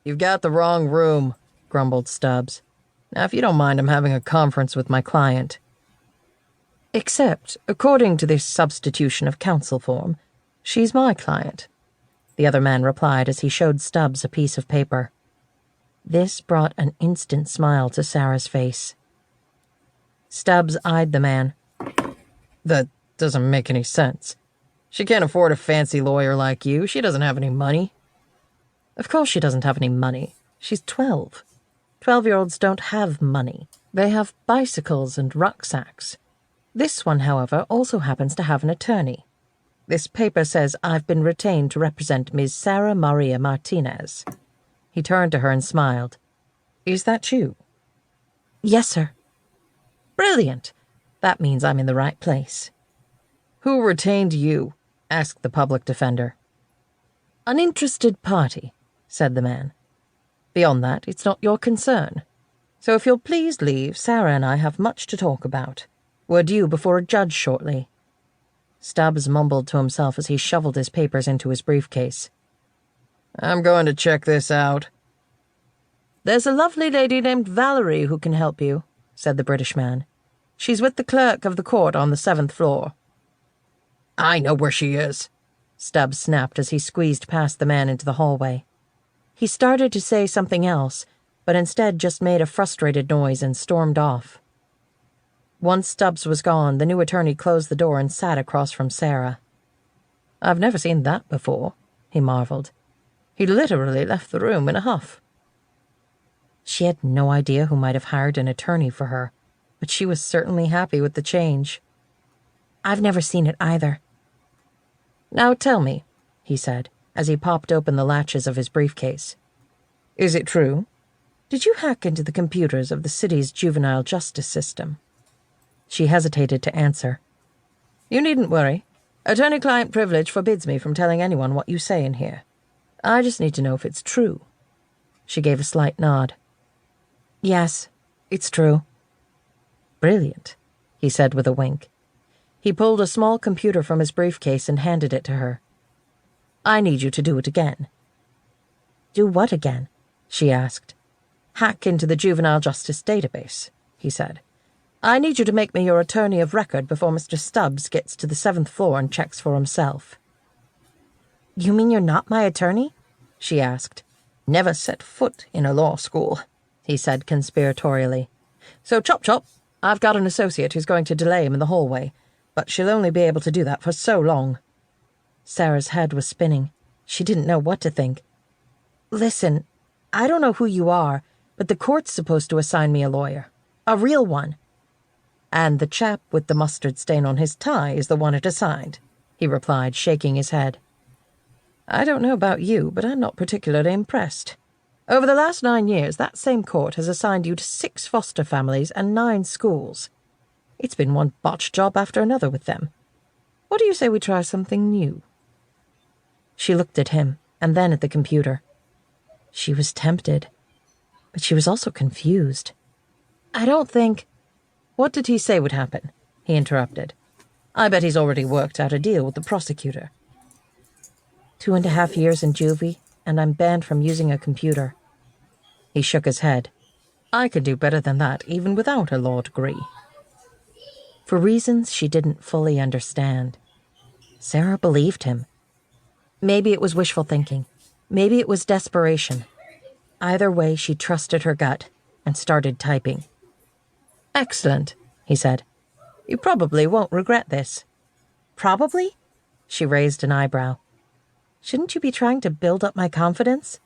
You've got the wrong room, grumbled Stubbs. Now, if you don't mind, I'm having a conference with my client. Except, according to this substitution of counsel form, she's my client, the other man replied as he showed Stubbs a piece of paper. This brought an instant smile to Sarah's face. Stubbs eyed the man. That doesn't make any sense. She can't afford a fancy lawyer like you. She doesn't have any money. Of course she doesn't have any money. She's 12. 12-year-olds don't have money. They have bicycles and rucksacks. This one, however, also happens to have an attorney. This paper says I've been retained to represent Ms. Sarah Maria Martinez. He turned to her and smiled. Is that you? Yes, sir. Brilliant. That means I'm in the right place. Who retained you? Asked the public defender. An interested party, said the man. Beyond that, it's not your concern. So if you'll please leave, Sarah and I have much to talk about. We're due before a judge shortly. Stubbs mumbled to himself as he shoveled his papers into his briefcase. I'm going to check this out. There's a lovely lady named Valerie who can help you, said the British man. She's with the clerk of the court on the 7th floor. I know where she is, Stubbs snapped as he squeezed past the man into the hallway. He started to say something else, but instead just made a frustrated noise and stormed off. Once Stubbs was gone, the new attorney closed the door and sat across from Sarah. I've never seen that before, he marveled. He literally left the room in a huff. She had no idea who might have hired an attorney for her, but she was certainly happy with the change. I've never seen it either. Now tell me, he said, as he popped open the latches of his briefcase. Is it true? Did you hack into the computers of the city's juvenile justice system? She hesitated to answer. You needn't worry. Attorney-client privilege forbids me from telling anyone what you say in here. I just need to know if it's true. She gave a slight nod. Yes, it's true. Brilliant, he said with a wink. He pulled a small computer from his briefcase and handed it to her. I need you to do it again. Do what again? She asked. Hack into the juvenile justice database, he said. I need you to make me your attorney of record before Mr. Stubbs gets to the 7th floor and checks for himself. You mean you're not my attorney? She asked. Never set foot in a law school, he said conspiratorially. So chop chop, I've got an associate who's going to delay him in the hallway, but she'll only be able to do that for so long. Sarah's head was spinning. She didn't know what to think. Listen, I don't know who you are, but the court's supposed to assign me a lawyer. A real one. And the chap with the mustard stain on his tie is the one it assigned, he replied, shaking his head. I don't know about you, but I'm not particularly impressed. Over the last 9 years, that same court has assigned you to 6 foster families and 9 schools. It's been one botched job after another with them. What do you say we try something new? She looked at him, and then at the computer. She was tempted, but she was also confused. I don't think... What did he say would happen? He interrupted. I bet he's already worked out a deal with the prosecutor. 2.5 years in juvie, and I'm banned from using a computer. He shook his head. I could do better than that, even without a law degree. For reasons she didn't fully understand, Sarah believed him. Maybe it was wishful thinking. Maybe it was desperation. Either way, she trusted her gut and started typing. Excellent, he said. You probably won't regret this. Probably? She raised an eyebrow. Shouldn't you be trying to build up my confidence?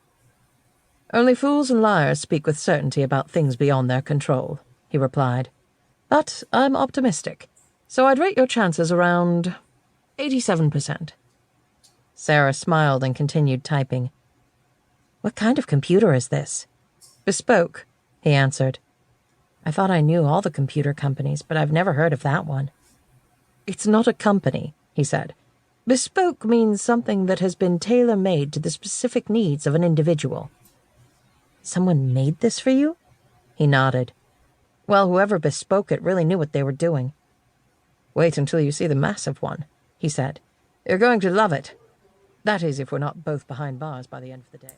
Only fools and liars speak with certainty about things beyond their control, he replied. But I'm optimistic, so I'd rate your chances around 87%. Sarah smiled and continued typing. What kind of computer is this? Bespoke, he answered. I thought I knew all the computer companies, but I've never heard of that one. It's not a company, he said. Bespoke means something that has been tailor-made to the specific needs of an individual. Someone made this for you? He nodded. Well, whoever bespoke it really knew what they were doing. Wait until you see the massive one, he said. You're going to love it. That is, if we're not both behind bars by the end of the day.